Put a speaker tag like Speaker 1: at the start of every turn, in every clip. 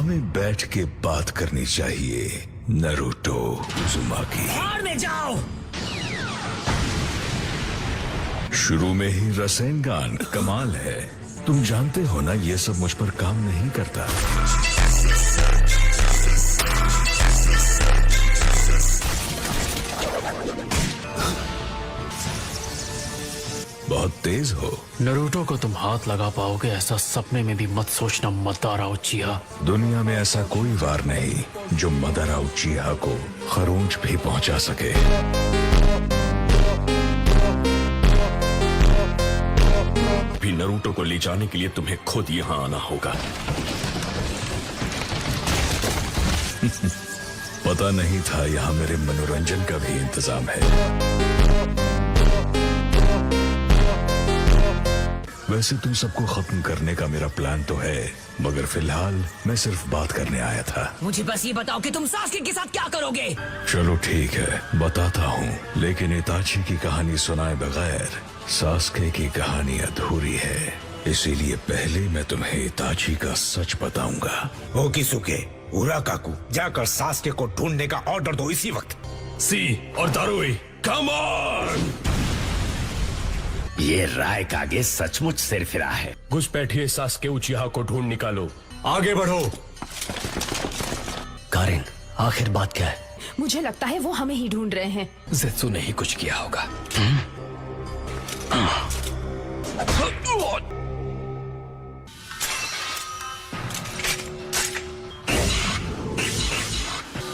Speaker 1: हमें बैठ के बात करनी चाहिए नारुतो उज़ुमाकी।
Speaker 2: बाहर में जाओ।
Speaker 1: शुरू में ही रसेनगान कमाल है। तुम जानते हो ना, ये सब मुझ पर काम नहीं करता। बहुत तेज हो।
Speaker 3: नारुतो को तुम हाथ लगा पाओगे ऐसा सपने में भी मत सोचना मदारा उचिहा।
Speaker 1: दुनिया में ऐसा कोई वार नहीं जो मदारा उचिहा को खरोंच भी पहुंचा सके।
Speaker 4: भी नारुतो को ले जाने के लिए तुम्हें खुद यहाँ आना होगा।
Speaker 1: पता नहीं था यहाँ मेरे मनोरंजन का भी इंतजाम है। वैसे तुम सबको खत्म करने का मेरा प्लान तो है, मगर फिलहाल मैं सिर्फ बात करने आया था।
Speaker 2: मुझे बस ये बताओ कि तुम सासुके के साथ क्या करोगे।
Speaker 1: चलो ठीक है, बताता हूँ, लेकिन इताची की कहानी सुनाए बगैर सासुके की कहानी अधूरी है। इसीलिए पहले मैं तुम्हें इताची का सच बताऊंगा।
Speaker 5: ओकिसुके, उराकाकु, जाकर सासुके को ढूंढने का ऑर्डर दो इसी वक्त।
Speaker 4: सी और दारुई, कम ऑन!
Speaker 5: ये रायकागे सचमुच सिरफिरा है।
Speaker 4: घुसपैठिए, सासुके उचिहा को ढूंढ निकालो।
Speaker 5: आगे बढ़ो।
Speaker 3: कारिन, आखिर बात क्या है?
Speaker 6: मुझे लगता है वो हमें ही ढूंढ रहे हैं।
Speaker 3: ज़ेत्सु ने ही कुछ किया होगा।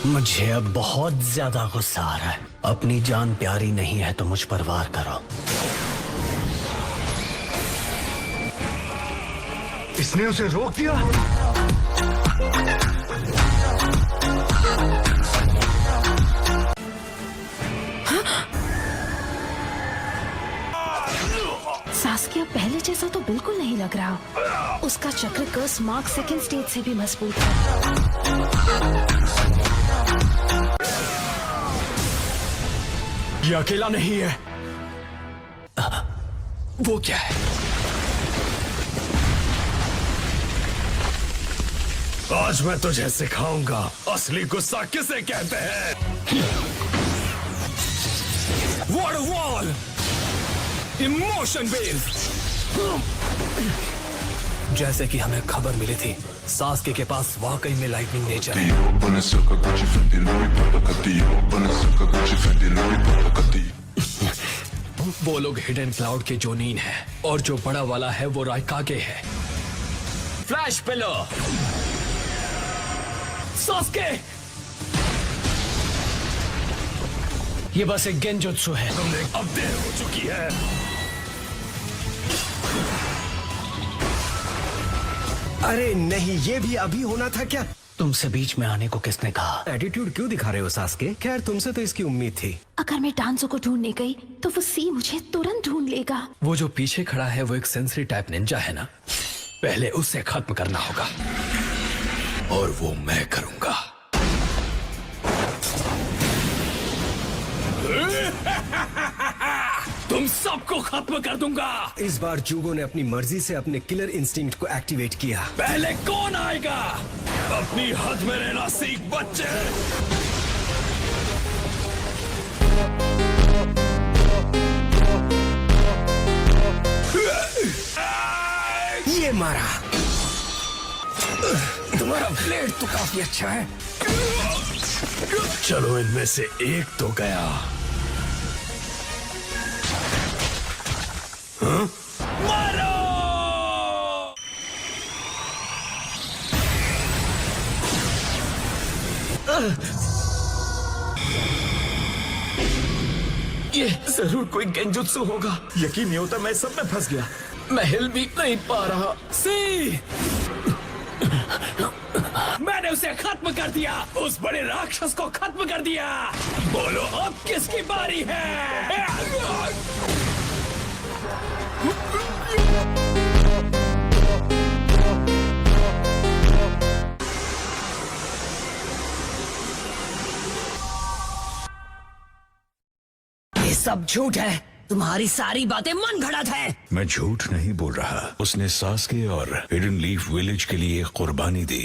Speaker 3: मुझे अब बहुत ज्यादा गुस्सा आ रहा है। अपनी जान प्यारी नहीं है तो मुझ पर वार करो।
Speaker 7: इसने उसे रोक दिया।
Speaker 6: सासुके पहले जैसा तो बिल्कुल नहीं लग रहा। उसका चक्र कर्स मार्क सेकंड स्टेज से भी मजबूत है।
Speaker 4: ये अकेला नहीं है।
Speaker 3: वो क्या है?
Speaker 4: आज मैं तुझे सिखाऊंगा असली गुस्सा किसे कहते हैं। War wall, emotion wave.
Speaker 3: जैसे कि हमें खबर मिली थी, सासुके के पास वाकई में लाइटनिंग नेचर है। वो लोग हिडन क्लाउड के जोनीन है और जो बड़ा वाला है वो रायकागे है। फ्लैश पिलो, सासुके, ये बस एक गेंजुत्सु है।
Speaker 4: अब देर हो चुकी है।
Speaker 5: अरे नहीं, ये भी अभी होना था क्या?
Speaker 3: तुमसे बीच में आने को किसने कहा?
Speaker 5: एटीट्यूड क्यों दिखा रहे हो सासुके? खैर, तुमसे तो इसकी उम्मीद थी।
Speaker 6: अगर मैं डांसो को ढूंढने गई तो वो सी मुझे तुरंत ढूंढ लेगा।
Speaker 3: वो जो पीछे खड़ा है वो एक सेंसरी टाइप निंजा है ना, पहले उसे खत्म करना होगा और वो मैं करूंगा।
Speaker 4: तुम सबको खत्म कर दूंगा।
Speaker 5: इस बार जूगो ने अपनी मर्जी से अपने किलर इंस्टिंक्ट को एक्टिवेट किया।
Speaker 4: पहले कौन आएगा? अपनी हद में रहना सीख बच्चे।
Speaker 5: ये मारा। तुम्हारा ब्लेड तो काफी अच्छा है।
Speaker 4: चलो, इनमें से एक तो गया। मारो!
Speaker 3: ये जरूर कोई गेंजुत्सु होगा।
Speaker 4: यकीन नहीं होता, मैं सब में फंस गया।
Speaker 3: मैं हिल भी नहीं पा रहा।
Speaker 4: सी, मैंने उसे खत्म कर दिया। उस बड़े राक्षस को खत्म कर दिया। बोलो अब किसकी बारी है?
Speaker 2: ये सब झूठ है। तुम्हारी सारी बातें मन घड़त है।
Speaker 1: मैं झूठ नहीं बोल रहा। उसने सासुके और हिडन लीफ विलेज के लिए कुर्बानी दी।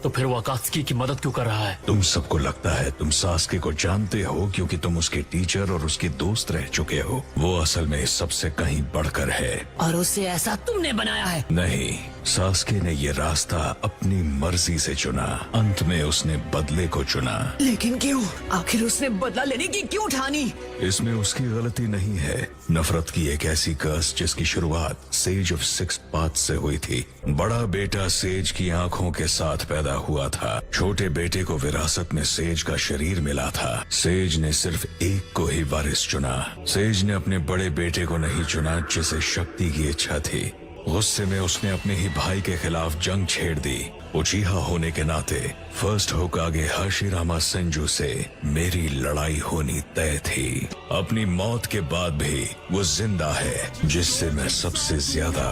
Speaker 3: तो फिर वो अकात्सुकी की मदद क्यों कर रहा है?
Speaker 1: तुम सबको लगता है तुम सास्के को जानते हो क्योंकि तुम उसके टीचर और उसके दोस्त रह चुके हो। वो असल में सबसे कहीं बढ़कर है।
Speaker 2: और उससे ऐसा तुमने बनाया है।
Speaker 1: नहीं, सास्के ने ये रास्ता अपनी मर्जी से चुना। अंत में उसने बदले को चुना।
Speaker 2: लेकिन क्यों? आखिर उसने बदला लेने की क्यों ठानी?
Speaker 1: इसमें उसकी गलती नहीं है। नफरत की एक ऐसी कर्स जिसकी शुरुआत सेज ऑफ सिक्स पाथ से हुई थी। बड़ा बेटा सेज की आंखों के साथ पैदा हुआ था। छोटे बेटे को विरासत में सेज का शरीर मिला था। सेज ने सिर्फ एक को ही वारिस चुना। सेज ने अपने बड़े बेटे को नहीं चुना जिसे शक्ति की इच्छा थी। गुस्से में उसने अपने ही भाई के खिलाफ जंग छेड़ दी। उचीहा होने के नाते फर्स्ट होकागे हाशिरामा सेंजू से मेरी लड़ाई होनी तय थी। अपनी मौत के बाद भी वो जिंदा है जिससे मैं सबसे ज्यादा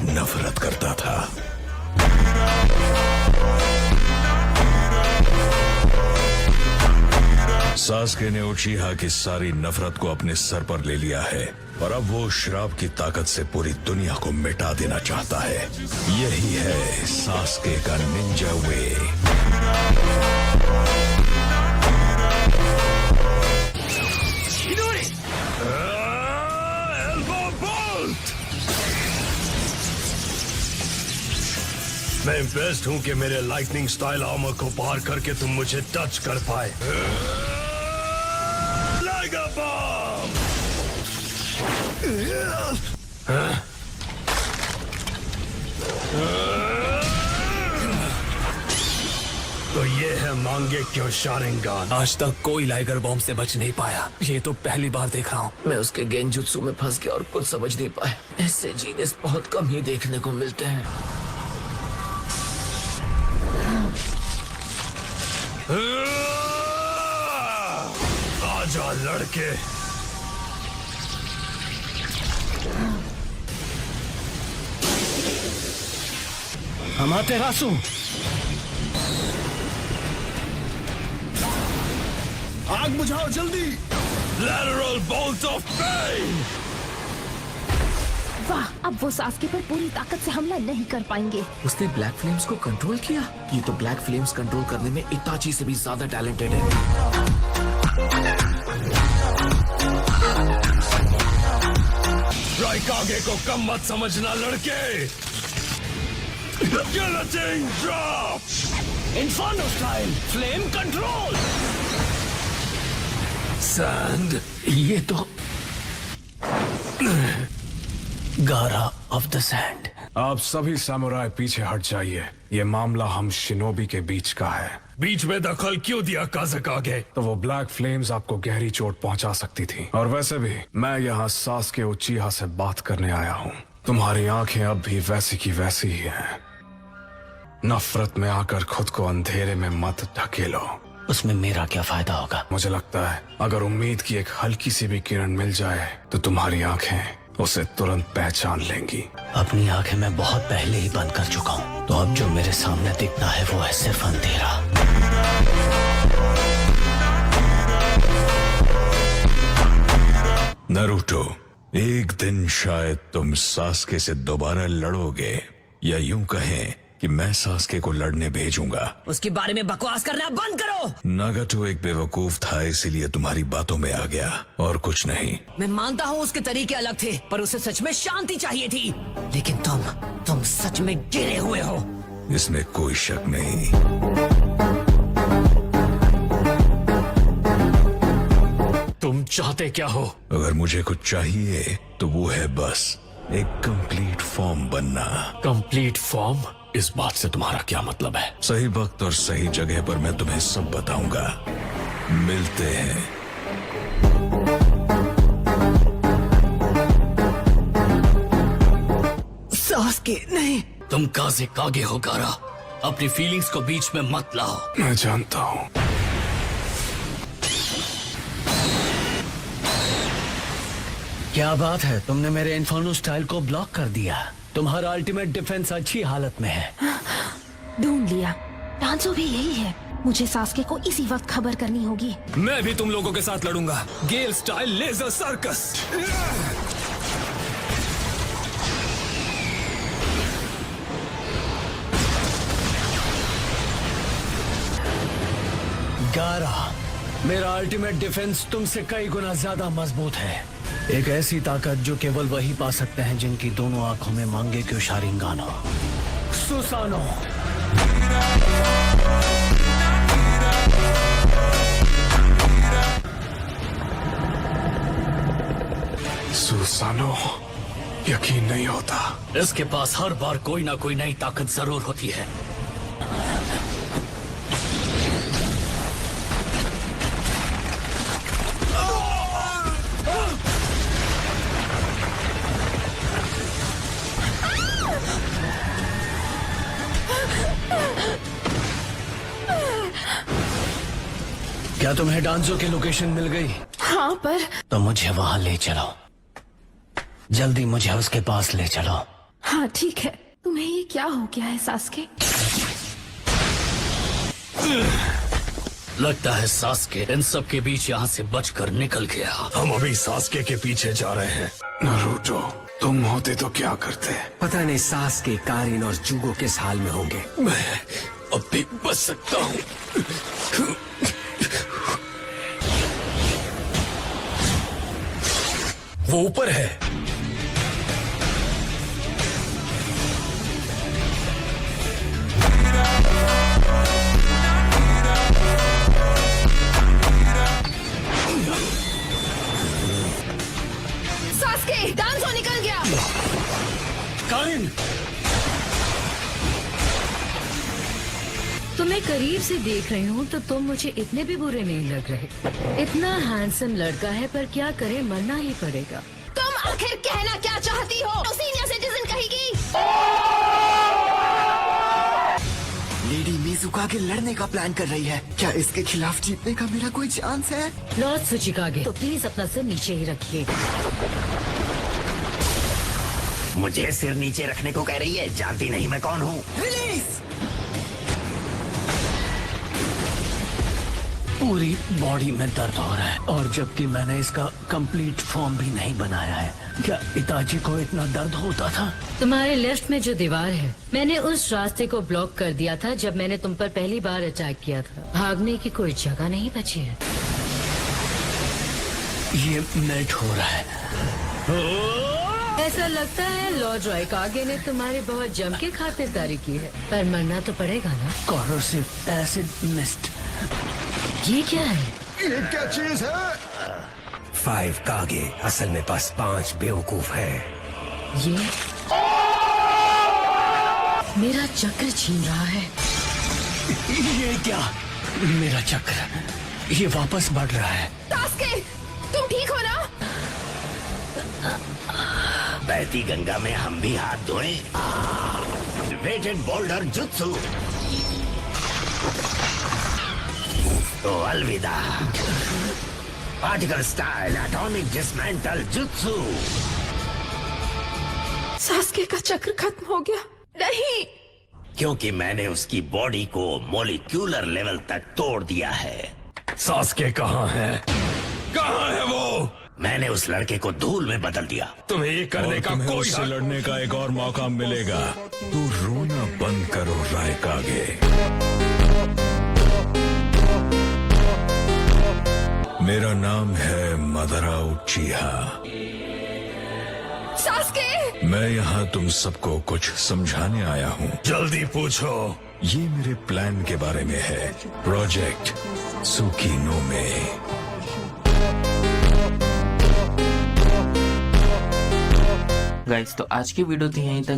Speaker 1: नफरत करता था। सास्के ने उचीहा की सारी नफरत को अपने सर पर ले लिया है और अब वो श्राप की ताकत से पूरी दुनिया को मिटा देना चाहता है। यही है सास्के का निंजा वे।
Speaker 7: मैं इम्प्रेस्ड हूँ कि मेरे लाइटनिंग स्टाइल आर्मर को पार करके तुम मुझे टच कर पाए। लाइगा बम! तो ये है मांगे क्यों शारिंगान।
Speaker 3: आज तक कोई लाइगर बॉम्ब से बच नहीं पाया। ये तो पहली बार देख रहा हूँ।
Speaker 2: मैं उसके गेंजुत्सु में फंस गया और कुछ समझ नहीं पाया। ऐसे जीनियस बहुत कम ही देखने को मिलते हैं।
Speaker 7: आजा लड़के।
Speaker 3: अमातेरासु,
Speaker 7: आग बुझाओ जल्दी। Lateral bolt of pain!
Speaker 6: वाह, अब वो सास्के पर पूरी ताकत से हमला नहीं कर पाएंगे।
Speaker 3: उसने ब्लैक फ्लेम्स को कंट्रोल किया। ये तो ब्लैक फ्लेम्स कंट्रोल करने में इताची से भी ज्यादा टैलेंटेड है।
Speaker 7: राइकागे को कम मत समझना लड़के। Guillotine drop!
Speaker 4: Inferno style flame control.
Speaker 3: Sand, ये तो गारा ऑफ द सैंड।
Speaker 8: आप सभी सामुराई पीछे हट जाइए। ये मामला हम शिनोबी के बीच का है।
Speaker 7: बीच में दखल क्यों दिया काज़ाकागे?
Speaker 8: तो वो ब्लैक फ्लेम्स आपको गहरी चोट पहुंचा सकती थी। और वैसे भी मैं यहाँ सास्के उचीहा से बात करने आया हूँ। तुम्हारी आंखें अब भी वैसी की वैसी ही हैं। नफरत में आकर खुद को अंधेरे में मत ढकेलो।
Speaker 3: उसमें मेरा क्या फायदा होगा?
Speaker 8: मुझे लगता है अगर उम्मीद की एक हल्की सी भी किरण मिल जाए तो तुम्हारी आंखें उसे तुरंत पहचान लेंगी।
Speaker 3: अपनी आंखें मैं बहुत पहले ही बंद कर चुका हूँ। तो अब जो मेरे सामने दिखता है वो है सिर्फ अंधेरा।
Speaker 1: नारुतो, एक दिन शायद तुम सास्के से दोबारा लड़ोगे, या यूं कहें कि मैं सास्के को लड़ने भेजूंगा।
Speaker 2: उसके बारे में बकवास करना बंद करो।
Speaker 1: नागाटो एक बेवकूफ था, इसीलिए तुम्हारी बातों में आ गया और कुछ नहीं।
Speaker 2: मैं मानता हूँ उसके तरीके अलग थे, पर उसे सच में शांति चाहिए थी। लेकिन तुम सच में गिरे हुए हो।
Speaker 1: इसमें कोई शक नहीं।
Speaker 3: तुम चाहते क्या हो?
Speaker 1: अगर मुझे कुछ चाहिए तो वो है बस एक कंप्लीट फॉर्म बनना।
Speaker 3: Complete form? इस बात से तुम्हारा क्या मतलब है?
Speaker 1: सही वक्त और सही जगह पर मैं तुम्हें सब बताऊंगा। मिलते हैं।
Speaker 2: सास्के नहीं।
Speaker 3: तुम काज़ाकागे हो गारा। अपनी फीलिंग्स को बीच में मत लाओ।
Speaker 8: मैं जानता हूँ।
Speaker 3: क्या बात है, तुमने मेरे इन्फर्नो स्टाइल को ब्लॉक कर दिया। तुम्हारा अल्टीमेट डिफेंस अच्छी हालत में है।
Speaker 6: ढूंढ लिया। टांसो भी यही है। मुझे सास्के को इसी वक्त खबर करनी होगी।
Speaker 4: मैं भी तुम लोगों के साथ लड़ूंगा। गेल स्टाइल लेजर सर्कस।
Speaker 3: 11। मेरा अल्टीमेट डिफेंस तुमसे कई गुना ज्यादा मजबूत है। एक ऐसी ताकत जो केवल वही पा सकते हैं जिनकी दोनों आंखों में मांगे क्यों शारिंगान हो। सुसानो।
Speaker 8: सुसानो, यकीन नहीं होता।
Speaker 3: इसके पास हर बार कोई ना कोई नई ताकत जरूर होती है। क्या तुम्हें डांजो की लोकेशन मिल गई?
Speaker 6: हाँ, पर
Speaker 3: तो मुझे वहां ले चलो। जल्दी मुझे उसके पास ले चलो।
Speaker 6: हाँ ठीक है। तुम्हें ये क्या हो गया है सास्के?
Speaker 3: लगता है सास्के इन सब के बीच यहाँ से बचकर निकल गया।
Speaker 7: हम अभी सास्के के पीछे जा रहे हैं।
Speaker 8: नारुतो, तुम होते तो क्या करते?
Speaker 9: पता नहीं सास्के, कारिन और जुगो किस हाल में होंगे।
Speaker 3: मैं अब भी बच सकता हूँ। वो ऊपर है।
Speaker 6: सास्के, डांजो निकल गया।
Speaker 3: कारिन,
Speaker 10: तुम्हें करीब से देख रही हूँ तो तुम मुझे इतने भी बुरे नहीं लग रहे। इतना हैंडसम लड़का है, पर क्या करे, मरना ही पड़ेगा।
Speaker 6: तुम आखिर कहना क्या चाहती हो? तो सीनियर सिटीजन कहेगी।
Speaker 9: लेडी मिजुका के लड़ने का प्लान कर रही है। क्या इसके खिलाफ जीतने का मेरा कोई चांस है?
Speaker 10: लॉर्ड सुचिकागे, तो प्लीज अपना सिर नीचे ही रखिए।
Speaker 9: मुझे सिर नीचे रखने को कह रही है? जानती नहीं मैं कौन हूँ। रिलीज।
Speaker 3: पूरी बॉडी में दर्द हो रहा है, और जबकि मैंने इसका कंप्लीट फॉर्म भी नहीं बनाया है। क्या इताची को इतना दर्द होता था?
Speaker 10: तुम्हारे लेफ्ट में जो दीवार है, मैंने उस रास्ते को ब्लॉक कर दिया था जब मैंने तुम पर पहली बार अटैक किया था। भागने की कोई जगह नहीं बची है।
Speaker 3: ये मेल्ट हो रहा है।
Speaker 10: ऐसा लगता है लॉर्ड राइकागे ने तुम्हारी बहुत जम के खातिरदारी की है, पर मरना तो पड़ेगा ना।
Speaker 3: Corrosive acid mist.
Speaker 10: ये क्या है?
Speaker 7: ये क्या चीज है?
Speaker 9: 5 कागे असल में बस 5 बेवकूफ है।
Speaker 10: ये मेरा चक्र छीन रहा है।
Speaker 3: ये क्या? मेरा चक्र ये वापस बढ़ रहा है।
Speaker 6: सास्के, तुम ठीक हो ना?
Speaker 9: बहती गंगा में हम भी हाथ धोए। वेटेड बोल्डर जुत्सु। तो अलविदा। पार्टिकल स्टाइल एटॉमिक डिसमेंटल जुत्सु।
Speaker 6: सास्के का चक्र खत्म हो गया। नहीं,
Speaker 9: क्योंकि मैंने उसकी बॉडी को मॉलिक्यूलर लेवल तक तोड़ दिया है।
Speaker 7: सास्के कहाँ है? कहाँ है वो?
Speaker 9: मैंने उस लड़के को धूल में बदल दिया।
Speaker 7: तुम्हें ये करने का कोई
Speaker 1: उससे
Speaker 7: हक-
Speaker 1: लड़ने का एक और मौका मिलेगा। तू रोना बंद करो रायकागे। मेरा नाम है मदरा उचिहा।
Speaker 6: सास्के,
Speaker 1: मैं यहाँ तुम सबको कुछ समझाने आया हूँ।
Speaker 7: जल्दी पूछो।
Speaker 1: ये मेरे प्लान के बारे में है, प्रोजेक्ट सुकीनो में।
Speaker 11: गाइस, तो आज की वीडियो थी यहीं तक।